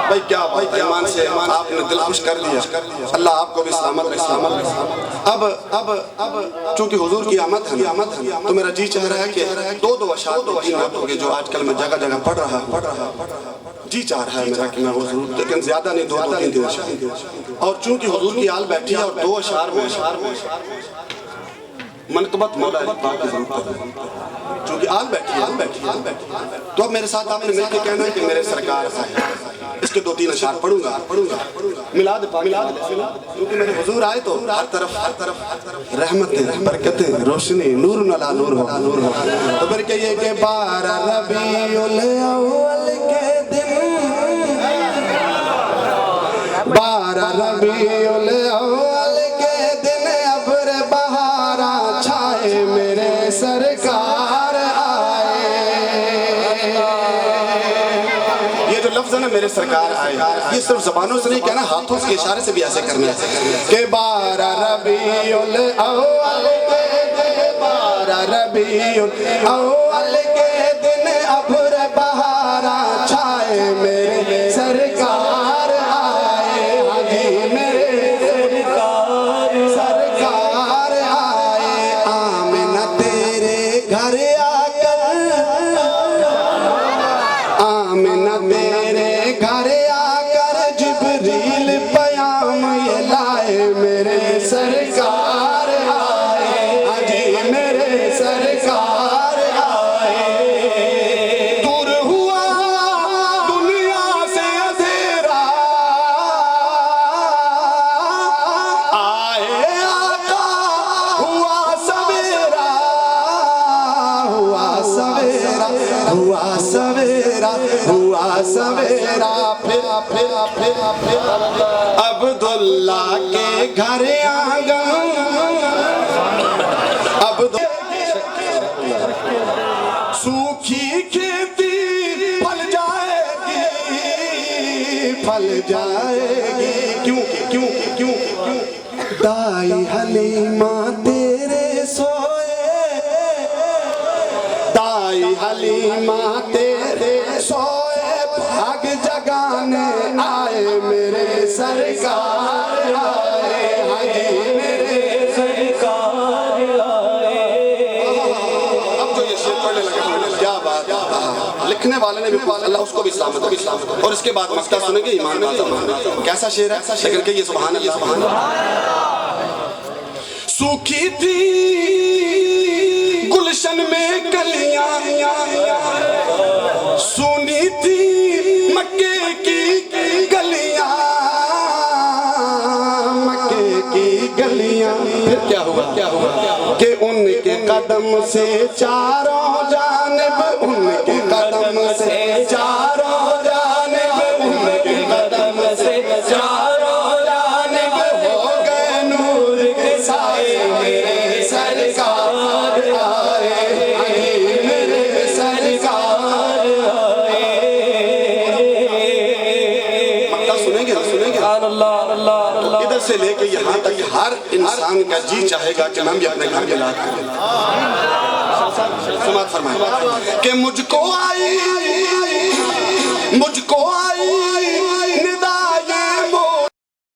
بھائی کیا بات ہے، ایمان سے آپ نے دل خوش کر دیا، اللہ آپ کو بھی سلامت رکھے۔ اب چونکہ حضور کی آمد ہے تو میرا جی چاہ رہا ہے کہ دو اشعار جو آج کل میں جگہ جگہ پڑھ رہا جی چاہ رہا ہے میرا کہ میں حضور، لیکن زیادہ نہیں، دو تین اشعار، اور چونکہ حضور کی آل بیٹھی ہے اور دو اشعار میں منقبت مولا علی پاک کی ضرورت ہے، چونکہ آل بیٹھی ہے تو اب میرے ساتھ آپ نے مل کے کہنا ہے کہ میرے سرکار آئے، اس کے دو تین اشعار پڑھوں گا، میلاد پاک کیونکہ میرے حضور آئے تو ہر طرف رحمتیں، برکتیں، روشنی، نور علی نور ہو، تو پھر کہیے کہ 12 ربیع الاول کے دن، 12 ربیع الاول کے دن ابر بہارا چھائے میرے سرکار آئے۔ یہ جو لفظ ہے نا میرے سرکار آئے، یہ صرف زبانوں سے نہیں کہنا، ہاتھوں کے اشارے سے بھی ایسے کرنا ہے کہ 12 ربیع الاول کے دن، 12 ربیع الاول کے دن ابر بہارا چھائے میرے سرکار آئے، میرے سرکار آئے۔ آمنہ تیرے گھر آ کر، آمنہ تیرے گھر آ کر جبریل پیام یہ لائے میرے سرکار آئے، میرے سرکار آئے۔ دور ہوا دنیا سے اندھیرا، آئے آقا ہوا سویرا، ہوا سویرا، ہوا سویرا، ہوا سویرا، پھر عبداللہ کے گھر آنگن، سوکھی کھیتی پھل جائے گی، پھل جائے گی، کیوں دائی حلیمہ تیرے سوئے، دائی حلیمہ تیرے سوئے بھاگ جگانے آئے میرے سرکار آئے، میرے سرکار آئے۔ اب جو یہ شعر پڑھنے لگے، کیا بات ہے، لکھنے والے نے بھی اللہ اس کو بھی سلامت، اور اس کے بعد مقطع سنیں گے ایمان بازم، کیسا شعر ہے، لیکن کہ یہ سبحان اللہ۔ سوکھی تھی گلشن میں کلیاں، سونی تھی مکے کی گلیاں، مکے کی گلیاں، پھر کیا ہوا کہ ان کے قدم سے چاروں جانب، ان کے قدم سے چاروں جانب، ان کے قدم سے چاروں جانب ہو گئے نور کے سائے میرے سرکار آئے، میرے سرکار آئے۔ مقطع سنیں گے ادھر سے لے کے یہاں تک ہر انسان کا جی چاہے گا کہ ہم بھی اپنے گھر میں لائق کریں۔ سماعت فرمائیں کہ مجھ کو آئی